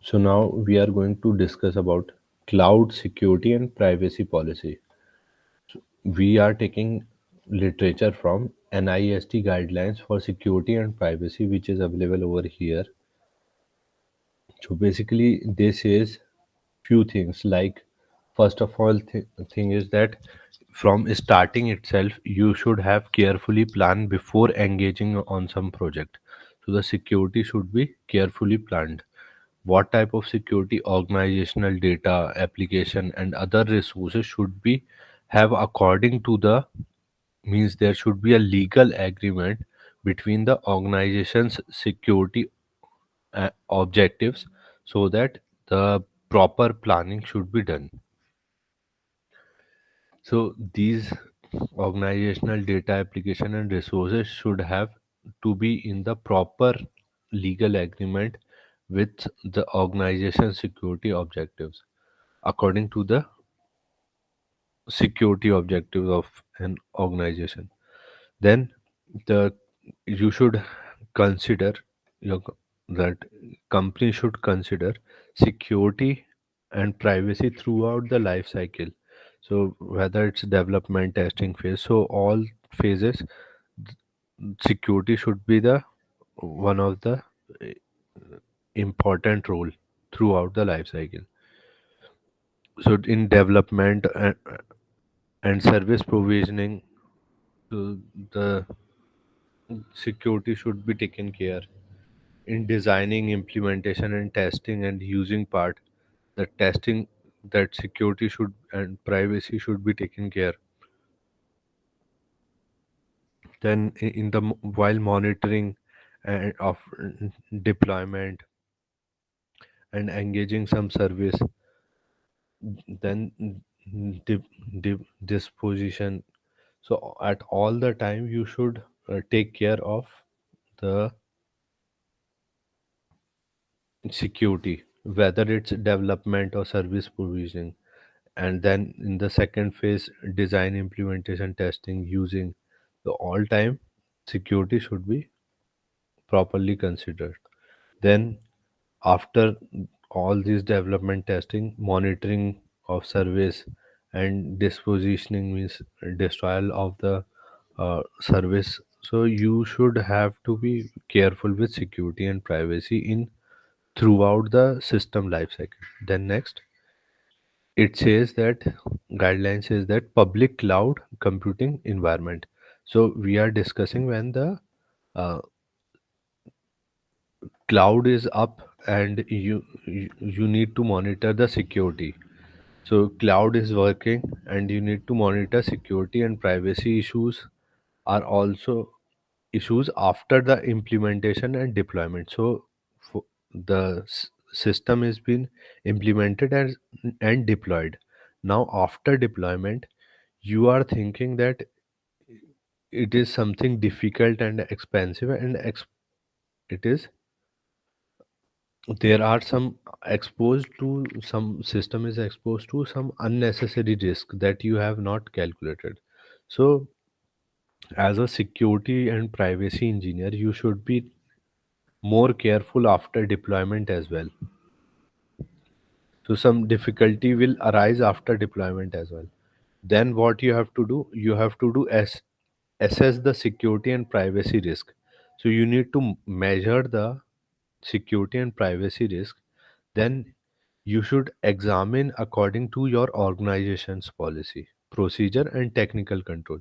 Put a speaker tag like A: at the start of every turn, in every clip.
A: So now we are going to discuss about cloud security and privacy policy. We are taking literature from NIST guidelines for security and privacy, which is available over here. So basically, this is few things like first of all thing is that from starting itself you should have carefully planned before engaging on some project. So the security should be carefully planned. What type of security, organizational data, application and other resources should be have according to the means there should be a legal agreement between the organization's security objectives, so that the proper planning should be done. So these organizational data, application and resources should have to be in the proper legal agreement with the organization security objectives according to the security objectives of an organization. Then the you should consider your that company should consider security and privacy throughout the life cycle. So whether it's development, testing phase, so all phases, security should be the one of the uh, important role throughout the life cycle. So in development and service provisioning, so the security should be taken care. In designing, implementation and testing and using part, the testing, that security should and privacy should be taken care. Then in the while monitoring and of deployment and engaging some service, then disposition. So at all the time you should take care of the security, whether it's development or service provisioning. And then in the second phase, design, implementation, testing, using, the all time security should be properly considered. Then after all this development, testing, monitoring of service and dispositioning means destroyal of the service. So you should have to be careful with security and privacy in throughout the system lifecycle. Then next, it says that guideline says that public cloud computing environment. So we are discussing when the uh, cloud is up and you need to monitor the security. So cloud is working and you need to monitor security and privacy issues are also issues after the implementation and deployment. So the system has been implemented and deployed. Now after deployment you are thinking that it is something difficult and expensive and it is there are some exposed to some system is exposed to some unnecessary risk that you have not calculated. So as a security and privacy engineer you should be more careful after deployment as well. So some difficulty will arise after deployment as well. Then what you have to do, you have to do assess the security and privacy risk. So you need to measure the security and privacy risk. Then you should examine according to your organization's policy, procedure and technical control.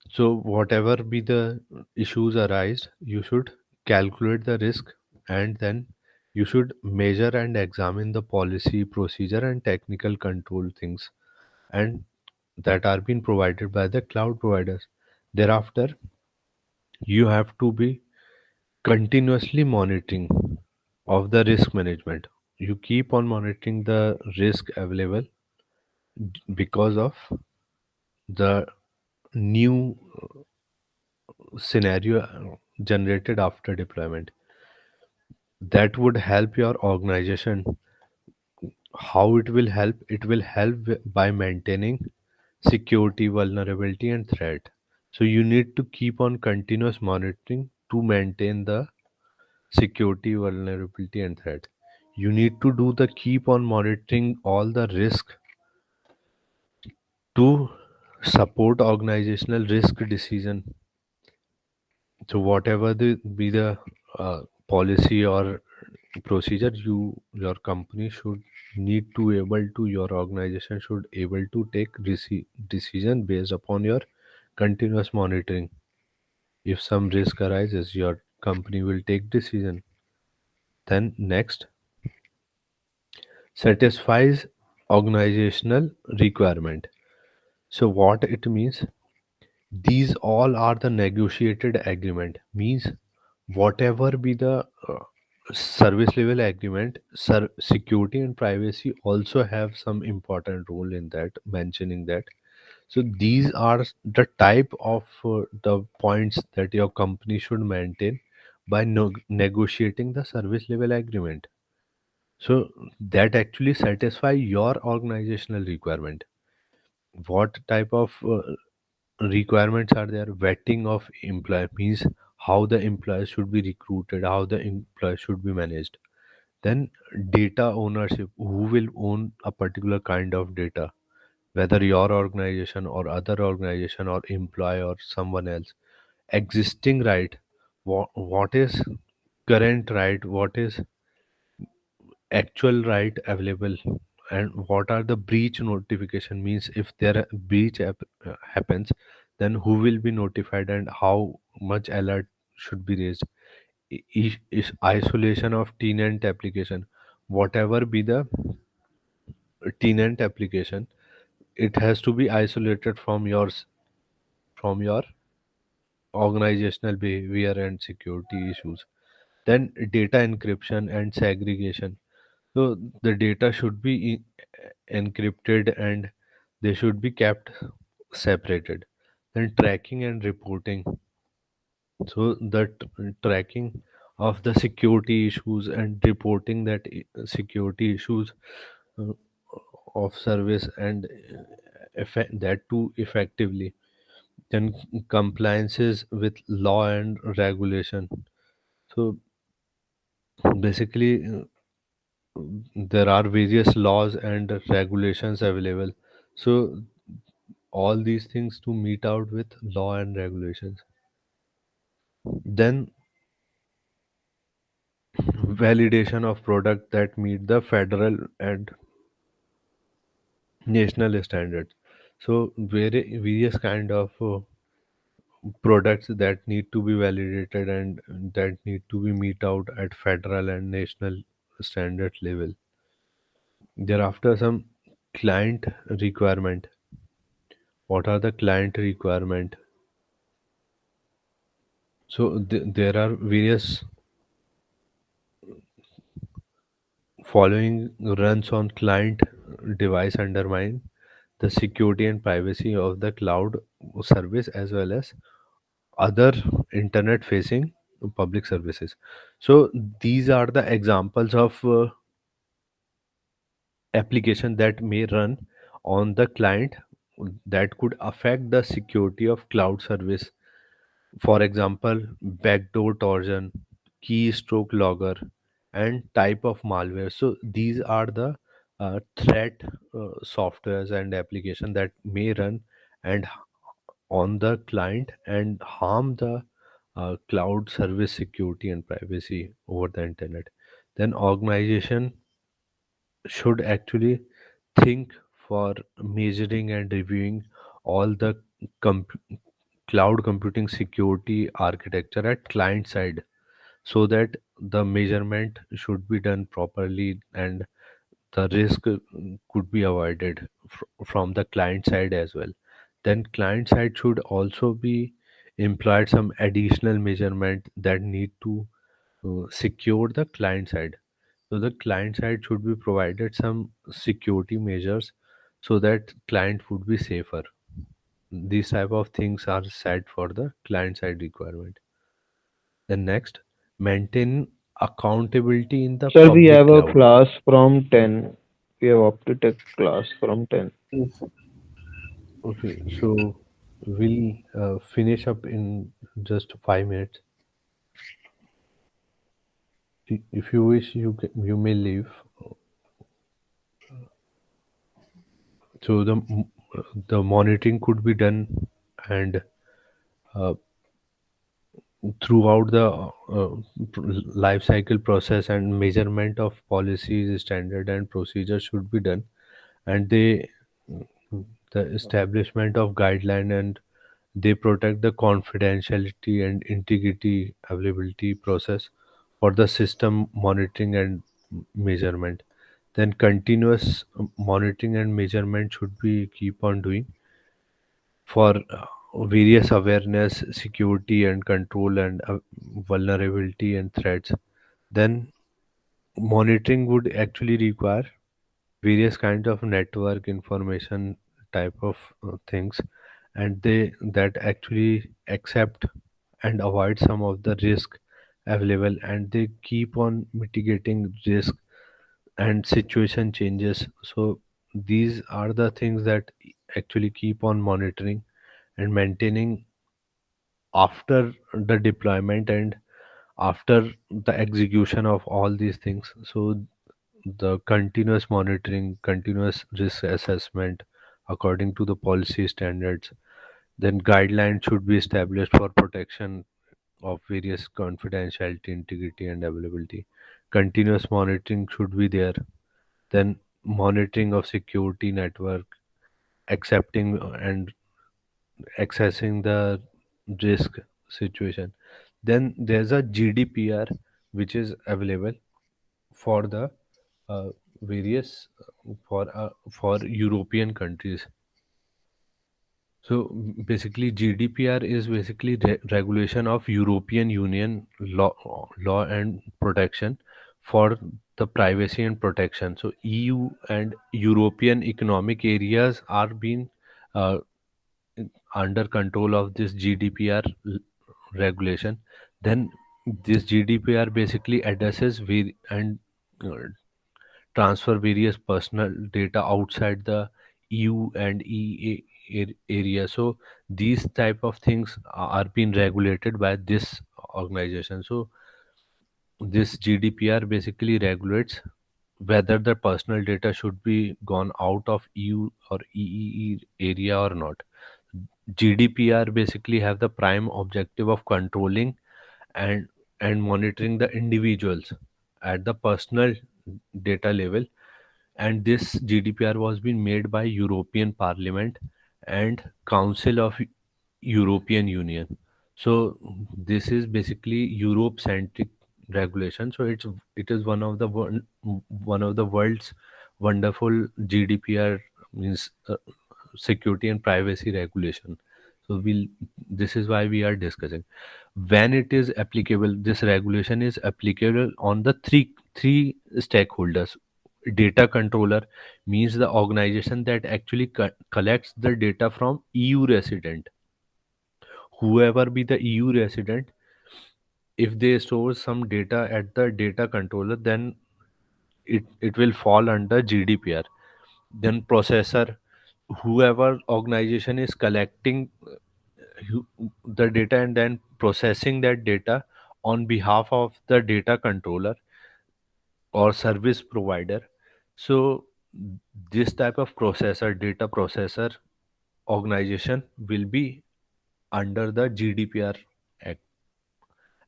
A: So whatever be the issues arise, you should calculate the risk and then you should measure and examine the policy, procedure and technical control things and that are being provided by the cloud providers. Thereafter, you have to be continuously monitoring of the risk management. You keep on monitoring the risk available because of the new scenario generated after deployment. That would help your organization. How it will help? It will help by maintaining security, vulnerability, and threat. So you need to keep on continuous monitoring to maintain the security, vulnerability, and threat. You need to do the keep on monitoring all the risk to support organizational risk decision. So whatever the be the policy or procedure, your company should need to able to your organization should able to take decision based upon your continuous monitoring. If some risk arises, your company will take decision. Then next, satisfies organizational requirement. So what it means, these all are the negotiated agreement, means whatever be the service level agreement, security and privacy also have some important role in that, mentioning that. So these are the type of the points that your company should maintain by negotiating the service level agreement. So that actually satisfy your organizational requirement. What type of requirements are there? Vetting of employee, means how the employee should be recruited, how the employee should be managed. Then data ownership, who will own a particular kind of data, whether your organization or other organization or employee or someone else. Existing right, what is current right, what is actual right available, and what are the breach notification, means if there a breach happens, then who will be notified and how much alert should be raised. Is isolation of tenant application, whatever be the tenant application, it has to be isolated from your organizational behavior and security issues. Then data encryption and segregation. So the data should be encrypted and they should be kept separated. Then tracking and reporting. So the tracking of the security issues and reporting that security issues uh, of service and that too effectively. Then compliances with law and regulation. So basically, there are various laws and regulations available. So all these things to meet out with law and regulations. Then validation of product that meet the federal and national standards. So various kind of products that need to be validated and that need to be meet out at federal and national standard level. Thereafter, some client requirement. What are the client requirement? So there are various following runs on client device undermine the security and privacy of the cloud service as well as other internet facing public services. So these are the examples of application that may run on the client that could affect the security of cloud service. For example, backdoor Trojan, keystroke logger, and type of malware. So these are the threat softwares and application that may run and on the client and harm the cloud service security and privacy over the internet. Then organization should actually think for measuring and reviewing all the comp- cloud computing security architecture at client side, so that the measurement should be done properly and the risk could be avoided from the client side as well. Then client side should also be employed some additional measurement that need to secure the client side. So the client side should be provided some security measures so that client would be safer. These type of things are set for the client side requirement. Then next, maintain accountability in the
B: Sir, we
A: public
B: have a
A: cloud.
B: class from 10. We have up to take class from 10.
A: Okay, so we'll finish up in just 5 minutes. If you wish, you may leave. So the monitoring could be done, and uh, throughout the life cycle process, and measurement of policies, standard and procedures should be done, and the establishment of guideline, and they protect the confidentiality and integrity availability process for the system monitoring and measurement. Then continuous monitoring and measurement should be keep on doing for various awareness, security and control, and vulnerability and threats. Then monitoring would actually require various kind of network information type of things, and they that actually accept and avoid some of the risk available, and they keep on mitigating risk and situation changes. So these are the things that actually keep on monitoring and maintaining after the deployment and after the execution of all these things. So the continuous monitoring, continuous risk assessment according to the policy standards, then guidelines should be established for protection of various confidentiality, integrity and availability. Continuous monitoring should be there. Then monitoring of security network, accepting and accessing the risk situation. Then there's a GDPR which is available for the uh, various for European countries. So basically, GDPR is basically regulation of European Union law and protection for the privacy and protection. So EU and European economic areas are being uh, under control of this GDPR regulation. Then this GDPR basically addresses and uh, transfer various personal data outside the EU and EEA area. So these type of things are being regulated by this organization. So this GDPR basically regulates whether the personal data should be gone out of EU or EEE area or not. GDPR basically have the prime objective of controlling and monitoring the individuals at the personal data level, and this GDPR was being made by European Parliament and Council of European Union. So this is basically Europe centric regulation. So it is one of the world's wonderful GDPR, means security and privacy regulation. So we'll this is why we are discussing when it is applicable. This regulation is applicable on the three stakeholders. Data controller means the organization that actually collects the data from EU resident. Whoever be the EU resident, if they store some data at the data controller, then it will fall under GDPR. Then processor, whoever organization is collecting hu- the data and then processing that data on behalf of the data controller or service provider. So this type of processor, data processor organization will be under the GDPR act.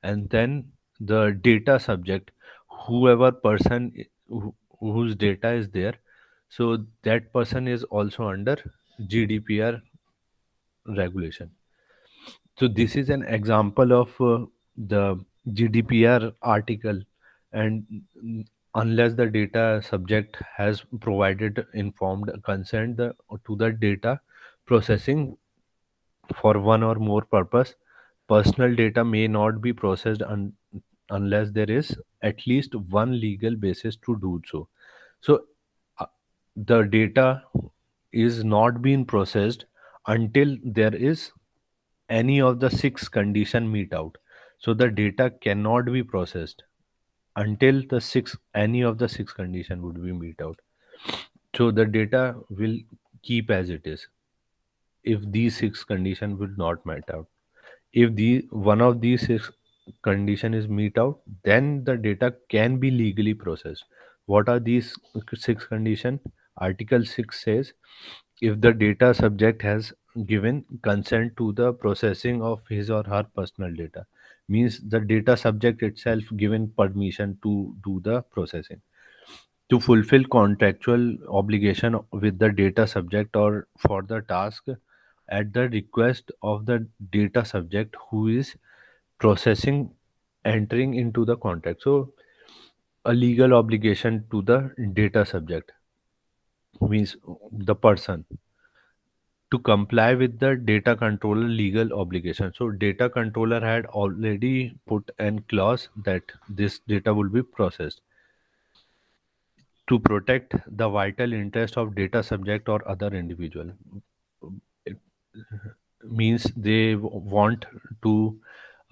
A: And then the data subject, whoever person whose data is there, so that person is also under GDPR regulation. So this is an example of the GDPR article, and unless the data subject has provided informed consent to the data processing for one or more purpose, personal data may not be processed unless there is at least one legal basis to do so. So uh, the data is not being processed until there is any of the six condition meet out. So the data cannot be processed until the six any of the six condition would be meet out. So the data will keep as it is if these six condition would not met out. If the one of these six condition is meet out, then the data can be legally processed. What are these six conditions? Article 6 says if the data subject has given consent to the processing of his or her personal data, means the data subject itself given permission to do the processing. To fulfill contractual obligation with the data subject or for the task at the request of the data subject who is processing entering into the contract. So a legal obligation to the data subject means the person to comply with the data controller legal obligation. So data controller had already put an clause that this data will be processed to protect the vital interest of data subject or other individual. It means they want to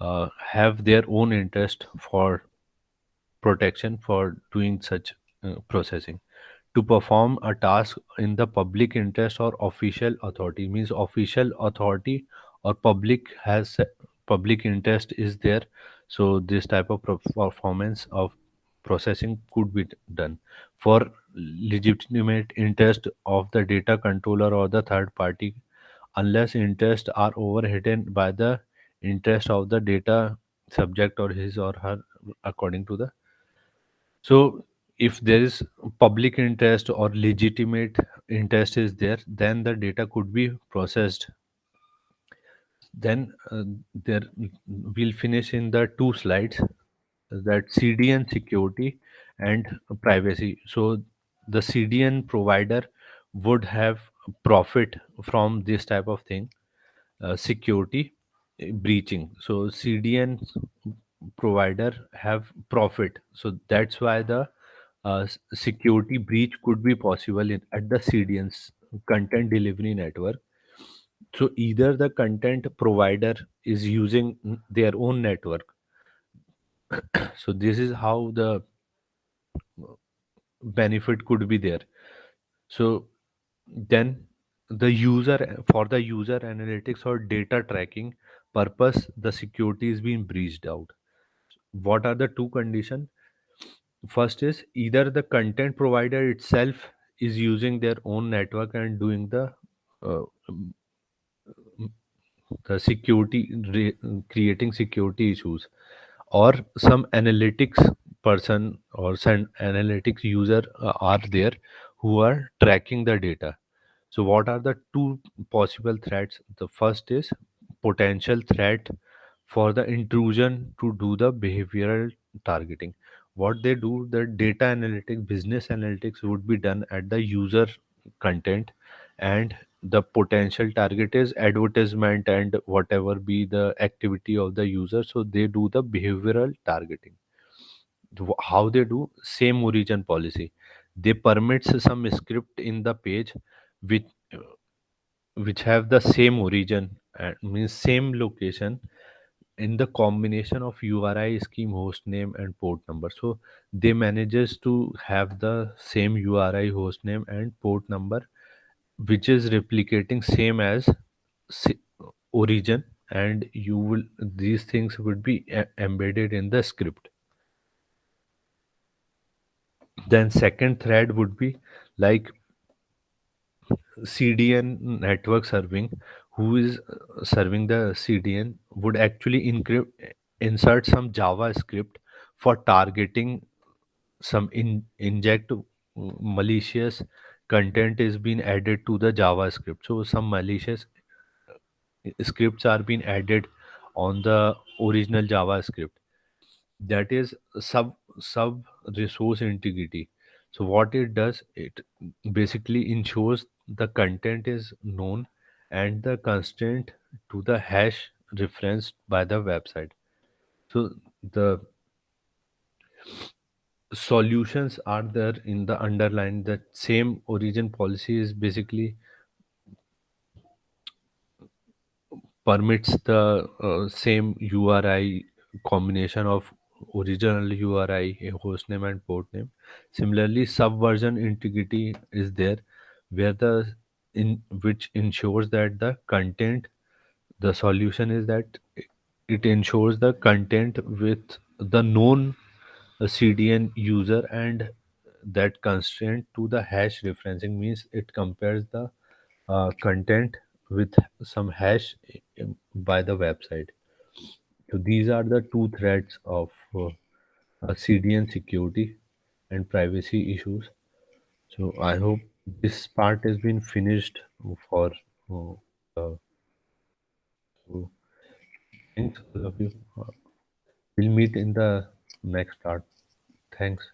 A: have their own interest for protection for doing such processing. To perform a task in the public interest or official authority means official authority or public interest is there, so this type of performance of processing could be done for legitimate interest of the data controller or the third party unless interests are overridden by the interest of the data subject or his or her according to the. So if there is public interest or legitimate interest is there, then the data could be processed. Then there we'll finish in the two slides that CDN security and privacy. So the CDN provider would have profit from this type of thing, security breaching. So CDN provider have profit. So that's why the security breach could be possible at the CDN's content delivery network. So either the content provider is using their own network. So this is how the benefit could be there. So then the user for the user analytics or data tracking purpose, the security is being breached out. What are the two conditions? First is either the content provider itself is using their own network and doing uh, the creating security issues, or some analytics person or some analytics user are there who are tracking the data. So what are the two possible threats? The first is potential threat for the intrusion to do the behavioral targeting. What they do, the data analytics, business analytics would be done at the user content, and the potential target is advertisement and whatever be the activity of the user. So they do the behavioral targeting. How they do? Same origin policy. They permits some script in the page which which have the same origin and means same location in the combination of URI scheme, host name and port number. So they manages to have the same URI, host name and port number which is replicating same as si- origin, and you will these things would be embedded in the script. Then second thread would be like CDN network serving, who is serving the CDN would actually insert some JavaScript for targeting some inject malicious content is being added to the JavaScript. So some malicious scripts are being added on the original JavaScript. That is sub resource integrity. So what it does, it basically ensures the content is known and the constraint to the hash referenced by the website. So the solutions are there in the underline. The same origin policy is basically permits the same URI combination of original URI, a host name and port name. Similarly, subversion integrity is there, where the in which ensures that the content, the solution is that it ensures the content with the known CDN user, and that constraint to the hash referencing means it compares the content with some hash by the website. So these are the two threats of CDN security and privacy issues. So I hope this part has been finished for so thanks all of you. We'll meet in the next part. Thanks.